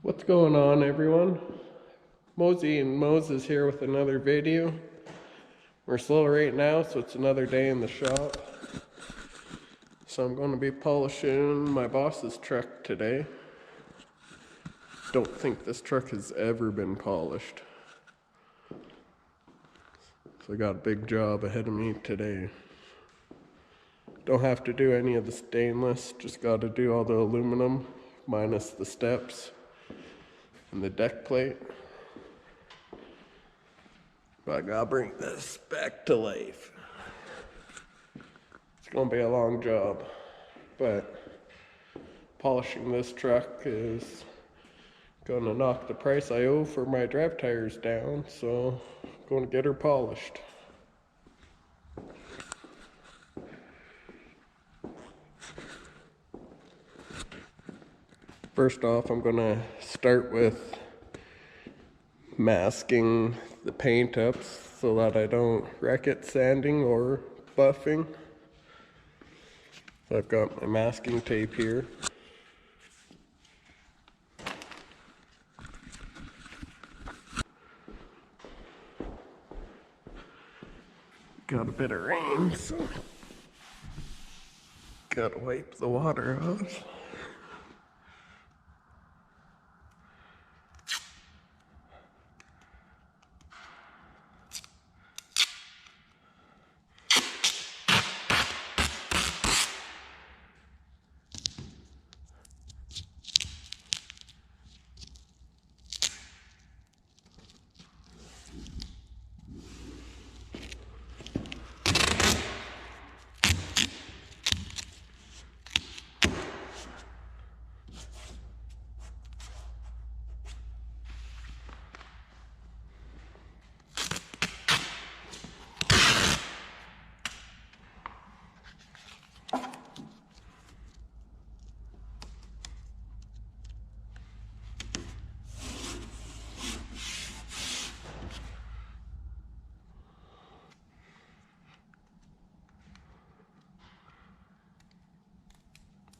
What's going on, everyone? Mosey and Moses here with another video. We're slow right now, so it's another day in the shop. So I'm going to be polishing my boss's truck today. Don't think this truck has ever been polished. So I got a big job ahead of me today. Don't have to do any of the stainless, just got to do all the aluminum minus the steps and the deck plate. But I gotta bring this back to life. It's gonna be a long job, but polishing this truck is gonna knock the price I owe for my drive tires down, so I'm gonna get her polished. First off, I'm gonna start with masking the paint up so that I don't wreck it sanding or buffing. So I've got my masking tape here. Got a bit of rain, so gotta wipe the water off.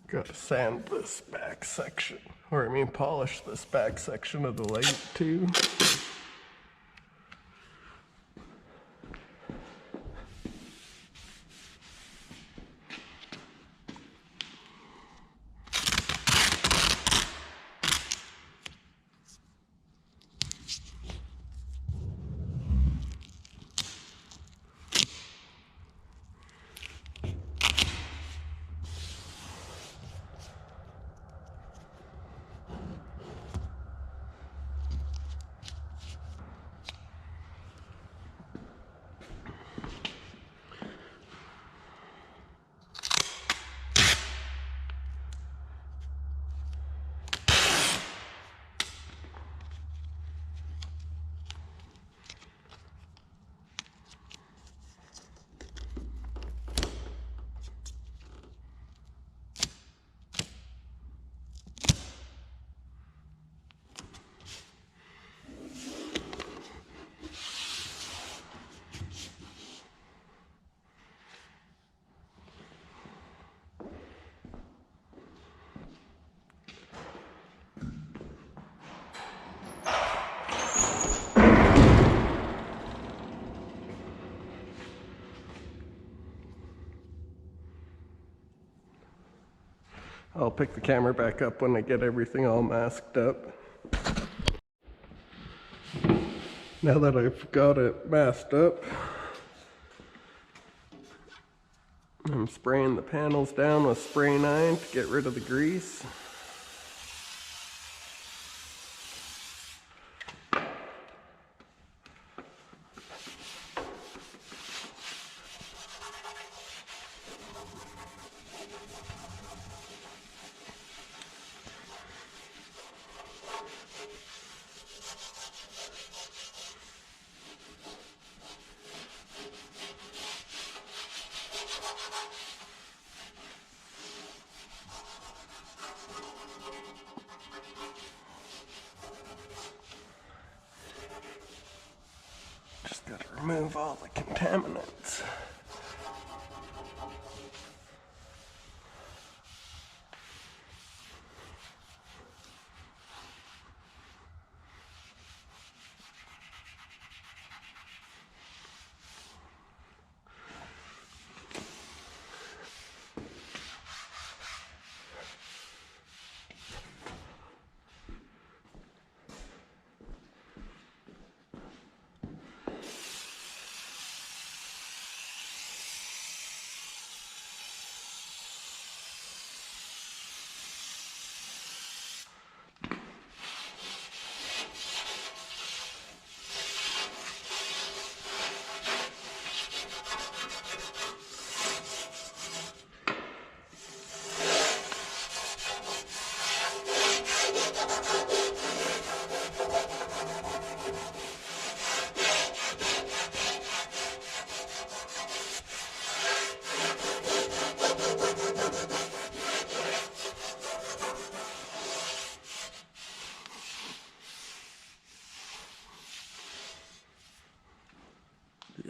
Gotta sand this back section, or I mean polish this back section of the light too. I'll pick the camera back up when I get everything all masked up. Now that I've got it masked up, I'm spraying the panels down with spray 9 to get rid of the grease. Just gotta remove all the contaminants.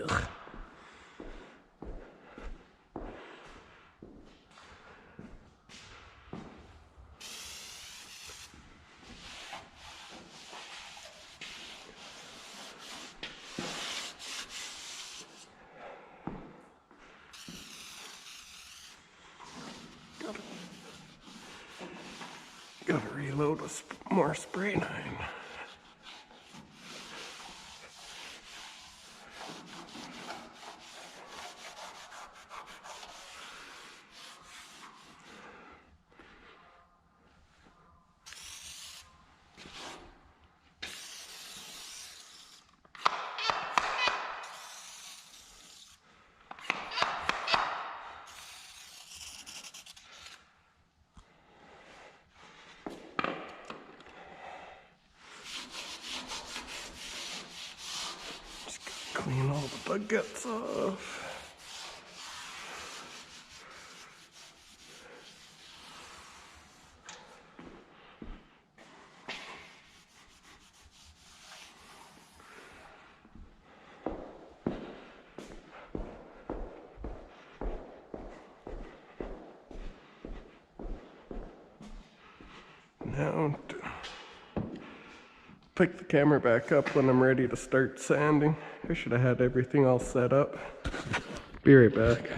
Ugh. Gotta reload with more spray nine. Clean all the buckets off. Now pick the camera back up when I'm ready to start sanding. I should have had everything all set up. Be right back.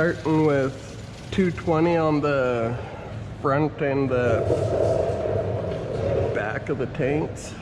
starting with 220 on the front and the back of the tanks.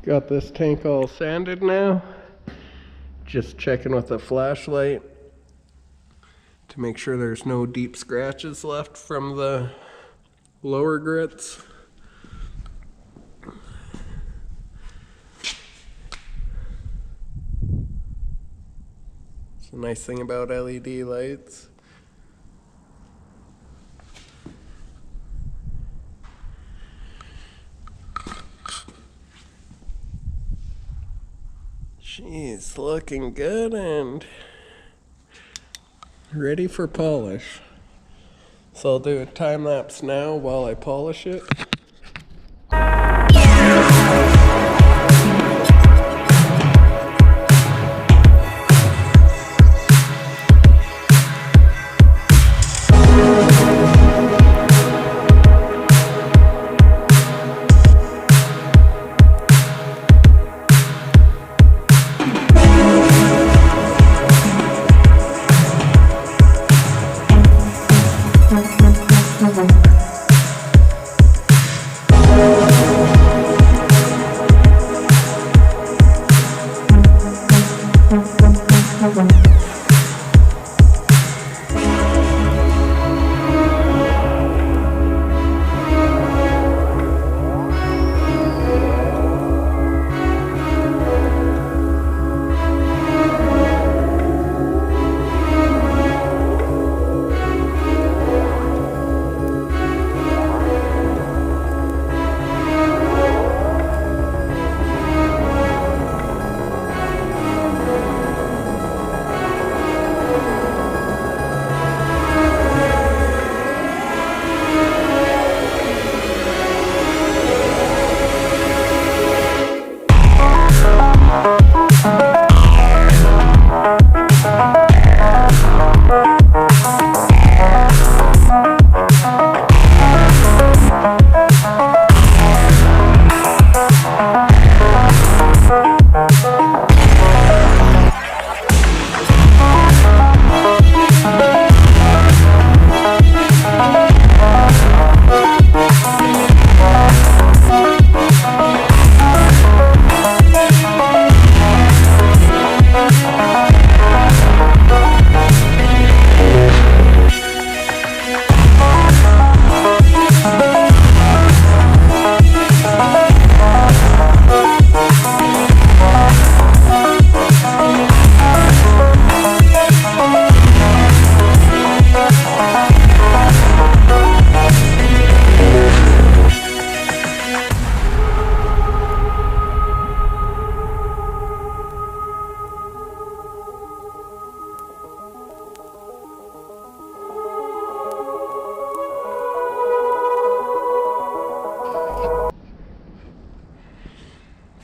Got this tank all sanded now. Just checking with a flashlight to make sure there's no deep scratches left from the lower grits. It's a nice thing about LED lights. She's looking good and ready for polish. So I'll do a time lapse now while I polish it.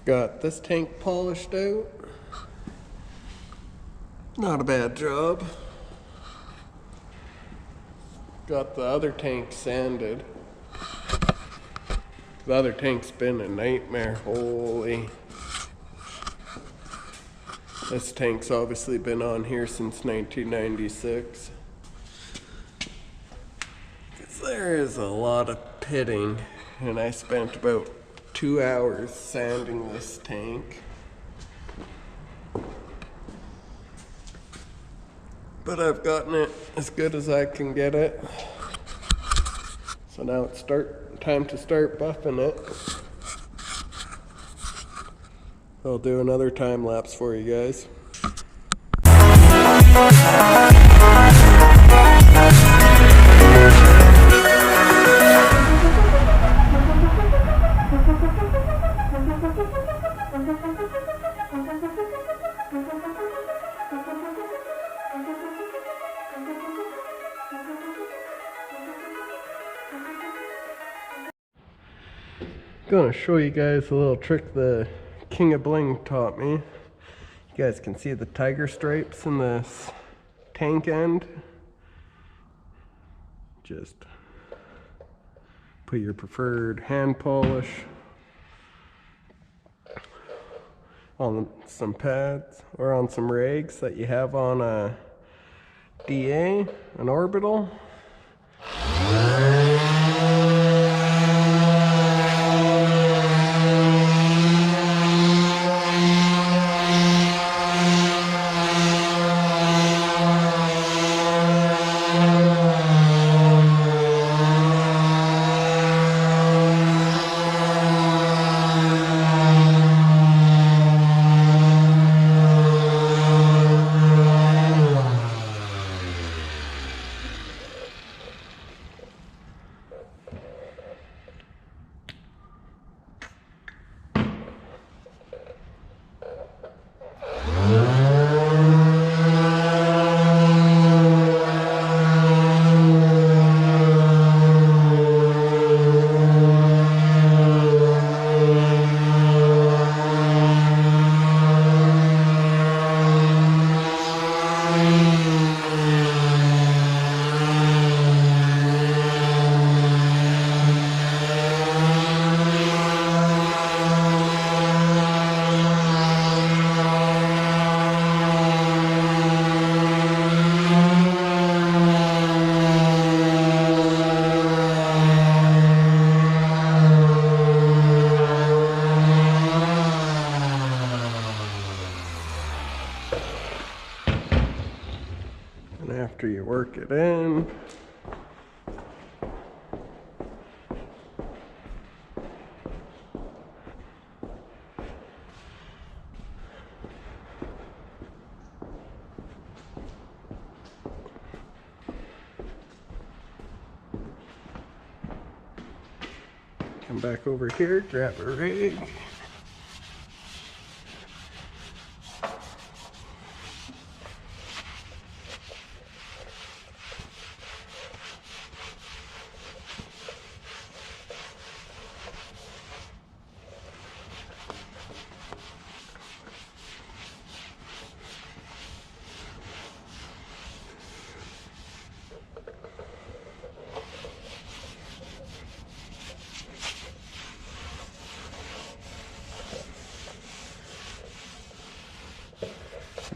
Got this tank polished out. Not a bad job. Got the other tank sanded. The other tank's been a nightmare. Holy. This tank's obviously been on here since 1996. There is a lot of pitting, and I spent about 2 hours sanding this tank. But I've gotten it as good as I can get it. So now it's time to start buffing it. I'll do another time lapse for you guys. Gonna show you guys a little trick the King of Bling taught me. You guys can see the tiger stripes in this tank end. Just put your preferred hand polish on some pads or on some rags that you have on a DA, an orbital. After you work it in, come back over here, grab a rig.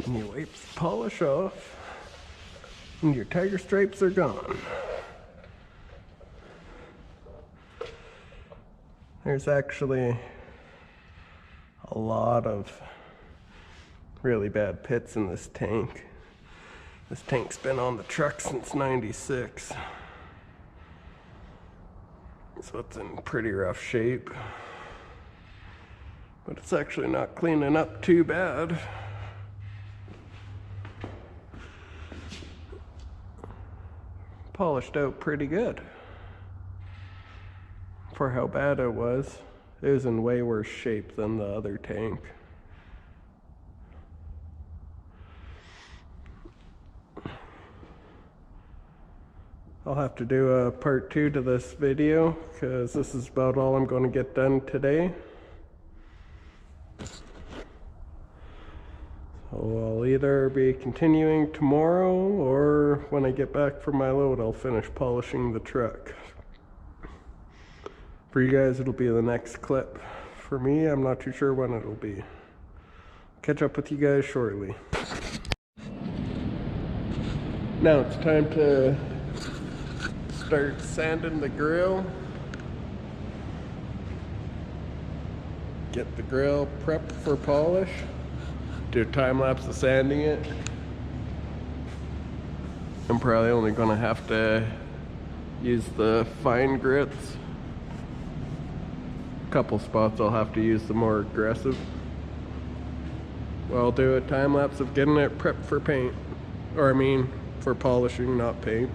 And you wipe the polish off, and your tiger stripes are gone. There's actually a lot of really bad pits in this tank. This tank's been on the truck since '96. So it's in pretty rough shape. But it's actually not cleaning up too bad. Polished out pretty good. For how bad it was in way worse shape than the other tank. I'll have to do a part 2 to this video because this is about all I'm going to get done today. So I'll either be continuing tomorrow, or when I get back from my load, I'll finish polishing the truck. For you guys, it'll be the next clip. For me, I'm not too sure when it'll be. Catch up with you guys shortly. Now it's time to start sanding the grill. Get the grill prepped for polish. Do a time lapse of sanding it. I'm probably only gonna have to use the fine grits. A couple spots I'll have to use the more aggressive. Well, I'll do a time lapse of getting it prepped for paint. Or I mean, for polishing, not paint.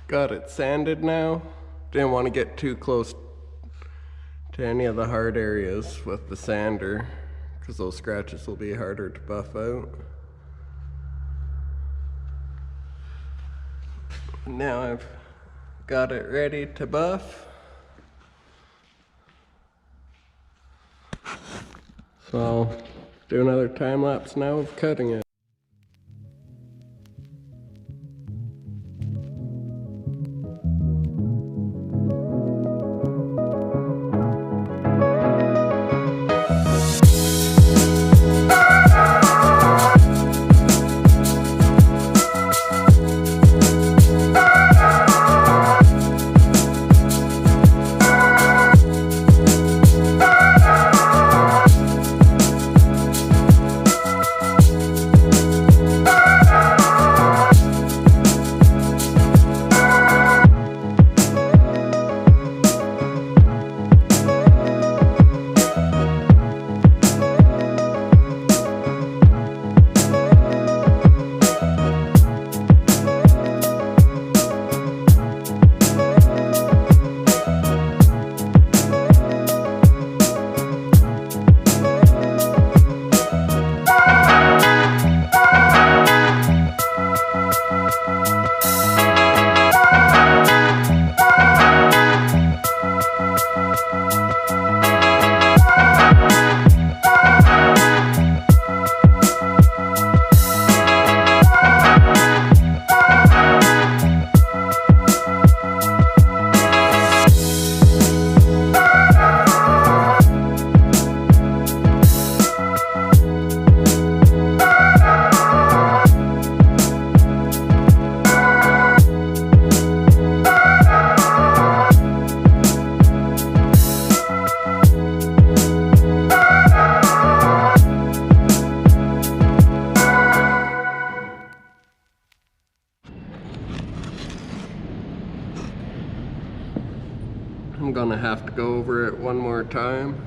Got it sanded now. Didn't want to get too close to any of the hard areas with the sander, because those scratches will be harder to buff out. Now I've got it ready to buff. So I'll do another time lapse now of cutting it. I'm gonna have to go over it one more time.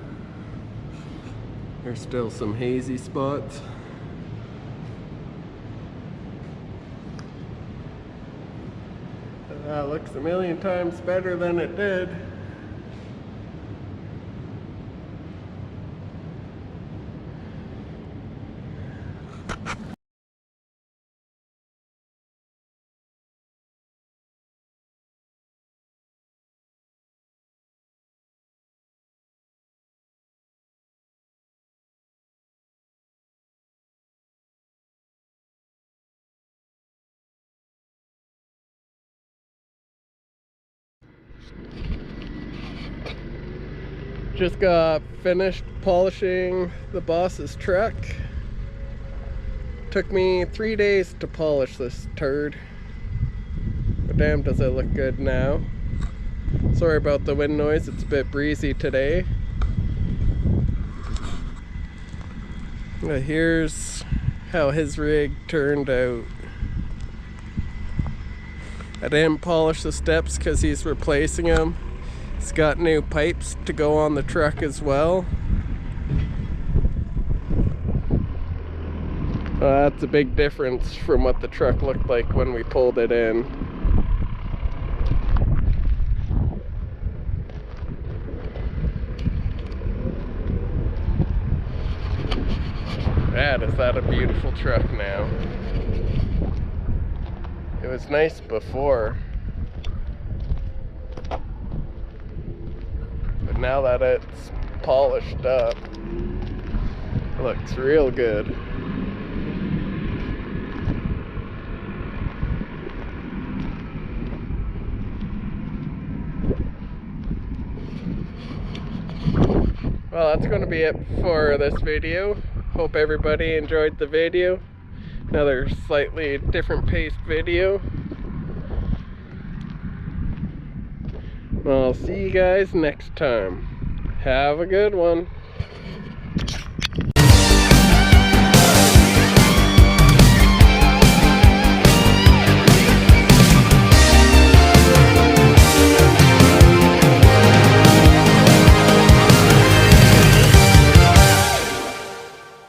There's still some hazy spots. That looks a million times better than it did. Just got finished polishing the boss's truck. Took me 3 days to polish this turd. But damn, does it look good now. Sorry about the wind noise, it's a bit breezy today. But here's how his rig turned out. I didn't polish the steps because he's replacing them. It's got new pipes to go on the truck as well. That's a big difference from what the truck looked like when we pulled it in. Man, is that a beautiful truck now. It was nice before. But now that it's polished up, it looks real good. Well, that's going to be it for this video. Hope everybody enjoyed the video. Another slightly different paced video. Well, I'll see you guys next time. Have a good one.